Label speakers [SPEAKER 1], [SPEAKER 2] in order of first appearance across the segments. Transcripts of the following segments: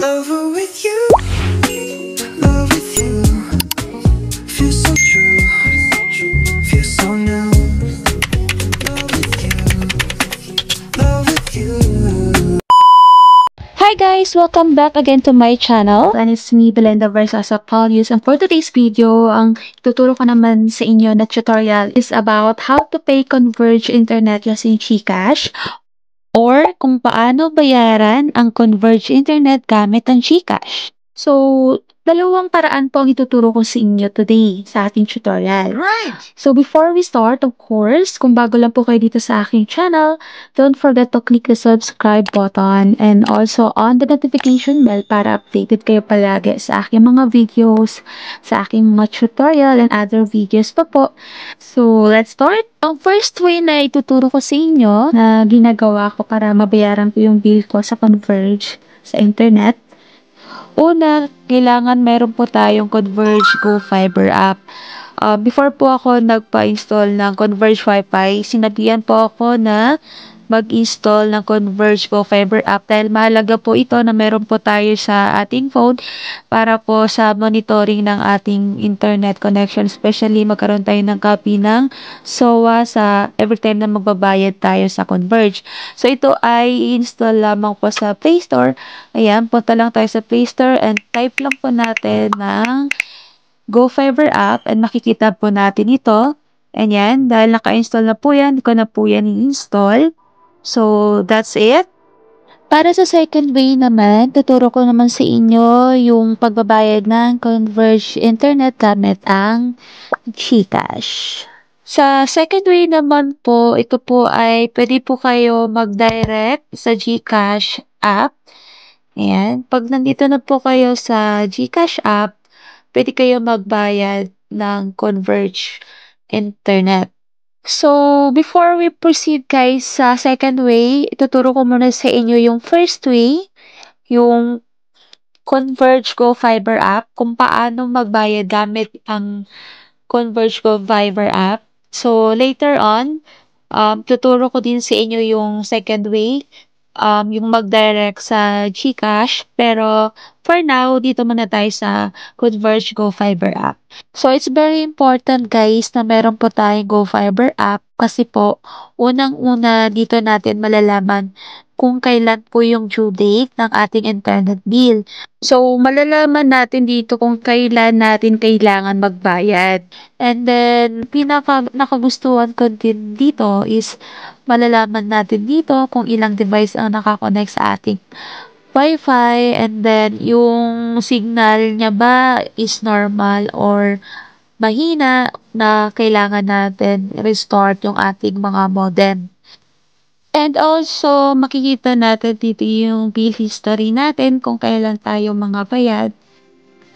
[SPEAKER 1] Lover with you, love with you. Feels so true, feels so new. Love with you, love with you.
[SPEAKER 2] Hi guys! Welcome back again to my channel. And it's me, Belinda Versasa Paulius. And for today's video, ang tuturo ko naman sa inyo na tutorial is about how to pay Converge Internet using GCash or kung paano bayaran ang Converge Internet gamit ang GCash. So, dalawang paraan po ang ituturo ko sa inyo today sa ating tutorial.
[SPEAKER 1] Right!
[SPEAKER 2] So, before we start, of course, kung bago lang po kayo dito sa aking channel, don't forget to click the subscribe button and also on the notification bell para updated kayo palagi sa aking mga videos, sa aking mga tutorial and other videos pa po. So, let's start. Ang first way na ituturo ko sa inyo na ginagawa ko para mabayaran ko yung bill ko sa Converge sa internet. Una, kailangan meron po tayong Converge Go Fiber app. Before po ako nagpa-install ng Converge Wi-Fi, sinabihan po ako na mag-install ng Converge Go Fiber app dahil mahalaga po ito na meron po tayo sa ating phone para po sa monitoring ng ating internet connection, especially magkaroon tayo ng copy ng SOA sa every time na magbabayad tayo sa Converge. So ito ay install lamang po sa Play Store. Ayan, punta lang tayo sa Play Store and type lang po natin ng Go Fiber app and makikita po natin ito. Ayan, dahil naka-install na po yan, ko na po yan i-install. So, that's it. Para sa second way naman, tuturo ko naman sa inyo yung pagbabayad ng Converge Internet gamit ang GCash. Sa second way naman po, ito po ay pwede po kayo mag-direct sa GCash app. Ayan. Pag nandito na po kayo sa GCash app, pwede kayo magbayad ng Converge Internet. So, before we proceed guys sa second way, ituturo ko muna sa inyo yung first way, yung Converge Go Fiber app, kung paano magbayad gamit ang Converge Go Fiber app. So, later on, tuturo ko din sa inyo yung second way, yung mag-direct sa GCash. Pero, for now, dito muna tayo sa Converge Go Fiber app. So, it's very important guys na meron po tayong Go Fiber app kasi po, unang-una dito natin malalaman kung kailan po yung due date ng ating internet bill. So, malalaman natin dito kung kailan natin kailangan magbayad. And then, nakagustuhan ko din dito is malalaman natin dito kung ilang device ang nakakonect sa ating Wi-Fi and then yung signal niya ba is normal or mahina na kailangan natin restart yung ating mga modem. And also, makikita natin dito yung bill history natin kung kailan tayo mga bayad.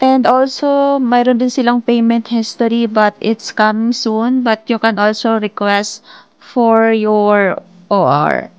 [SPEAKER 2] And also, mayroon din silang payment history but it's coming soon. But you can also request for your OR.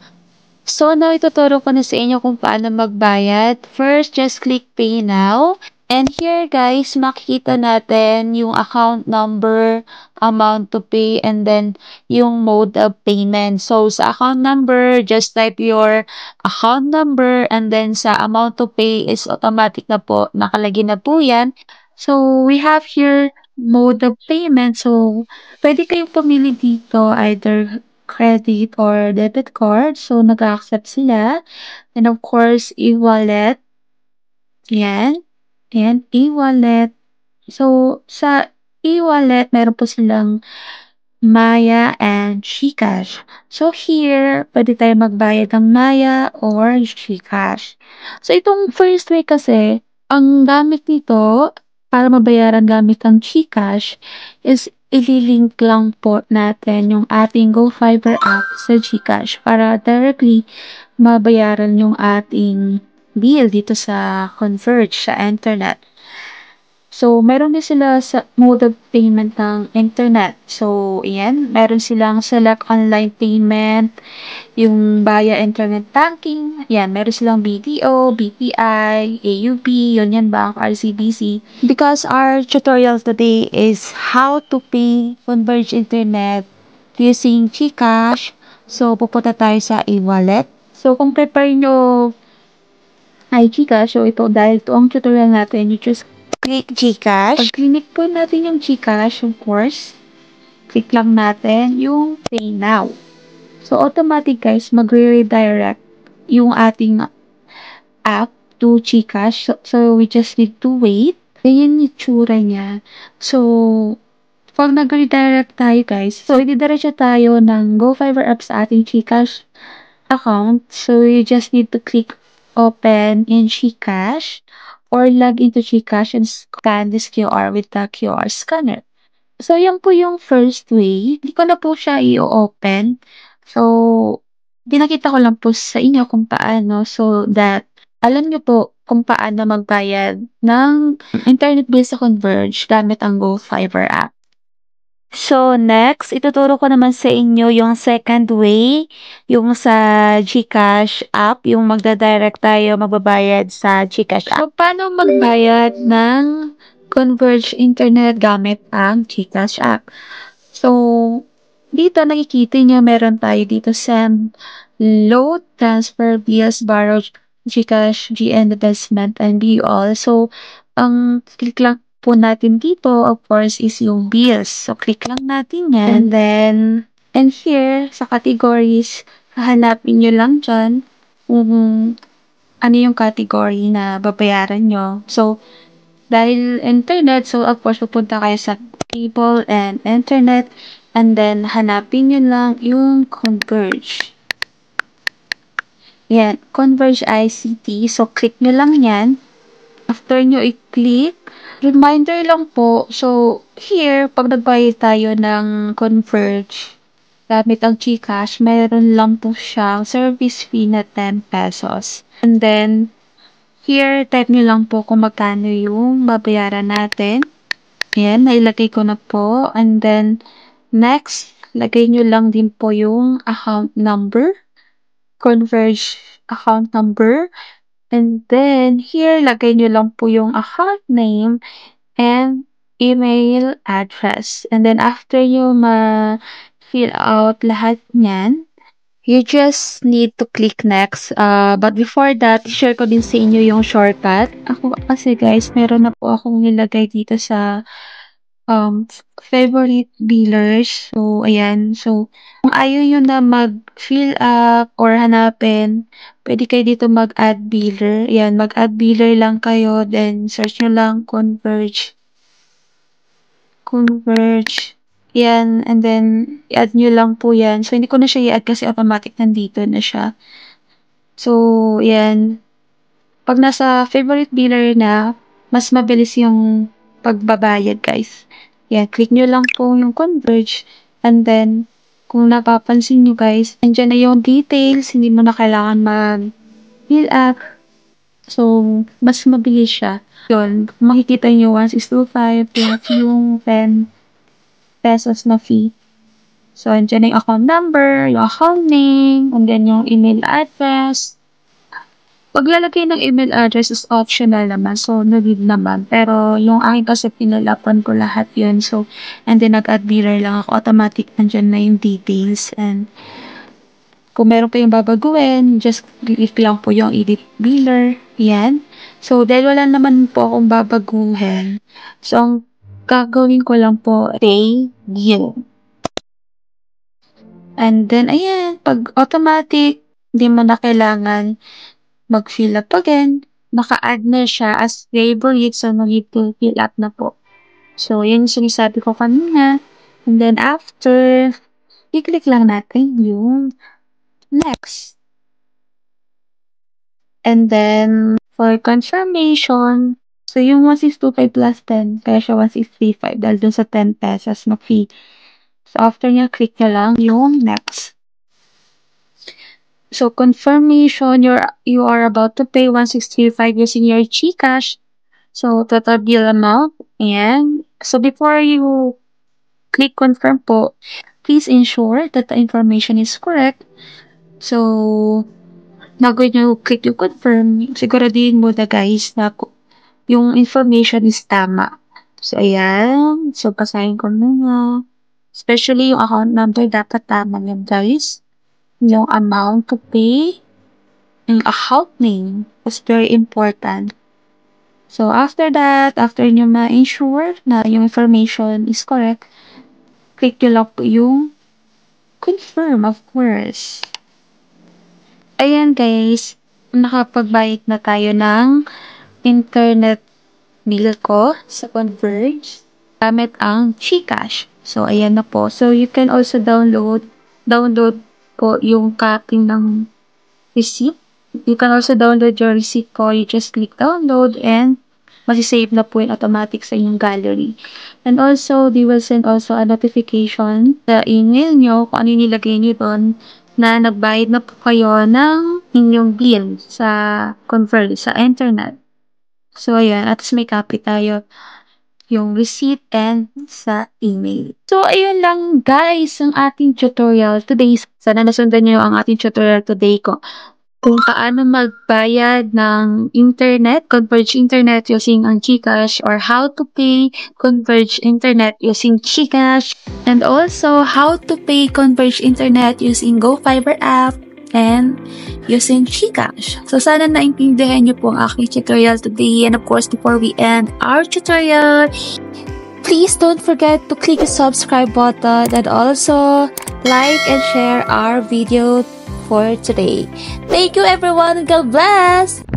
[SPEAKER 2] So, now ituturo ko na sa inyo kung paano magbayad. First, just click Pay Now. And here guys, makikita natin yung account number, amount to pay, and then yung mode of payment. So, sa account number, just type your account number and then sa amount to pay is automatic na po. Nakalagay na po yan. So, we have here mode of payment. So, pwede kayong pumili dito either credit or debit card. So, nag-accept sila. And of course, e-wallet. Yan. And e-wallet. So, sa e-wallet, meron po silang Maya and GCash. So, here, pwede tayo magbayad ng Maya or GCash. So, itong first way kasi, ang gamit nito, para mabayaran gamit ang GCash, is ililink lang po natin yung ating Go Fiber app sa GCash para directly mabayaran yung ating bill dito sa Converge, sa internet. So, meron din sila sa mode of payment ng internet. So, ayan, meron silang select online payment, yung via internet banking, ayan, meron silang BDO, BPI, AUP, Union Bank, RCBC. Because our tutorial today is how to pay Converge Internet using GCash. So, pupunta tayo sa e-wallet. So, kung prepare nyo ay GCash. So, ito dahil ito ang tutorial natin, you just
[SPEAKER 3] Click GCash.
[SPEAKER 2] pag clinic po natin yung GCash, of course, click lang natin yung Pay Now. So, automatic guys, magre-redirect yung ating app to GCash. So, we just need to wait. Ganyan yung tsura niya. So, pag nag-redirect tayo guys, so ididiretso tayo ng GoFiber app sa ating GCash account. So, you just need to click open in GCash or log into GCash and scan this QR with the QR scanner. So, yan po yung first way. Hindi ko na po siya i-open. So, pinakita ko lang po sa inyo kung paano so that alam niyo po kung paano magbayad ng internet bill sa Converge gamit ang GoFiber app.
[SPEAKER 3] So, next, ituturo ko naman sa inyo yung second way, yung sa GCash app, yung magda-direct tayo magbabayad sa GCash app.
[SPEAKER 2] So, paano magbayad ng Converge internet gamit ang GCash app? So, dito nakikita niyo meron tayo dito send, load, transfer, bills, borrow, GCash, GN investment, and be all. So, ang click lang po natin dito, of course, is yung bills. So, click lang natin yan. And then, and here, sa categories, hahanapin nyo lang dyan kung ano yung category na babayaran nyo. So, dahil internet, so of course, pupunta kayo sa cable and internet, and then hanapin nyo lang yung Converge. Yan, Converge ICT. So, click nyo lang yan. After nyo i-click, reminder lang po. So, here, pag nagbayad tayo ng Converge, gamit ang GCash, meron lang po siyang service fee na 10 pesos. And then, here, type nyo lang po kung magkano yung babayaran natin. Ayan, nailagay ko na po. And then, next, lagay nyo lang din po yung account number, Converge account number. And then, here, lagay nyo lang po yung account name and email address. And then, after nyo ma-fill out lahat niyan, you just need to click next. But before that, share ko din sa inyo yung shortcut. Ako kasi guys, meron na po akong nilagay dito sa favorite billers. So, ayan. So, kung ayaw nyo na mag-fill up or hanapin, pwede kayo dito mag-add biller. Ayan, mag-add biller lang kayo. Then, search nyo lang Converge. Converge. Yan. And then, i-add nyo lang po yan. So, hindi ko na siya i-add kasi automatic nandito na siya. So, yan. Pag nasa favorite biller na, mas mabilis yung pagbabayad, guys. Yan, click nyo lang po yung Converge. And then, kung napapansin nyo, guys, andyan na yung details. Hindi mo na kailangan mag-fill up. So, mas mabilis siya. Yun, kung makikita nyo, 1625 plus yung 10 pesos na fee. So, andyan na yung account number, yung account name, and then yung email address. Paglalagay ng email address is optional naman. So, no need naman. Pero, yung akin kasi pinalapan ko lahat yun. So, and then nag-add biller lang ako. Automatic nandyan na yung details. And, kung meron kayong babaguhin, just click lang po yung edit biller. Yan. So, dahil wala naman po akong babaguhin. So, ang gagawin ko lang po, pay you. And then, ayan, pag automatic, hindi mo na kailangan mag-fill up again. Naka-add na siya as favorite, so no need to fill up na po. So, yun yung sinasabi ko kanina. And then, after, i-click lang natin yung next. And then, for confirmation, so yung 1625 plus 10, kaya siya 1635 dahil dun sa 10 pesos na fee. So, after niya, click nyo lang yung next. So, confirmation, you are about to pay 1635 using your GCash. So, total bill amount. Ayan. So, before you click confirm po, please ensure that the information is correct. So, bago nyo click yung confirm, siguraduhin mo na guys na yung information is tama. So, ayan. So, basahin ko muna. Especially yung account number, dapat tama yan guys. Yung amount to pay, yung account name. Tapos very important. So after that, after nyo ma-ensure na yung information is correct, click nyo lang po yung confirm, of course. Ayan guys, nakapagbayad na tayo ng internet bill ko sa Converge gamit ang GCash. So ayan na po. So you can also download po yung copy ng receipt. You can also download your receipt ko. You just click download and masisave na po yung automatic sa inyong gallery. And also, they will send also a notification sa email nyo kung ano yung nilagay nyo doon na nagbayad na po kayo ng inyong bill sa Converge, sa internet. So, ayan. At least may copy tayo yung receipt and sa email. So, ayun lang guys ang ating tutorial today. Sana nasundan nyo ang ating tutorial today kung paano magbayad ng internet, Converge internet using ang GCash, or how to pay Converge internet using GCash, and also how to pay Converge internet using GoFiber app and using GCash. So sana naintindihan niyo po ang aking tutorial today, and of course before we end our tutorial, please don't forget to click the subscribe button and also like and share our video for today. Thank you everyone and God bless!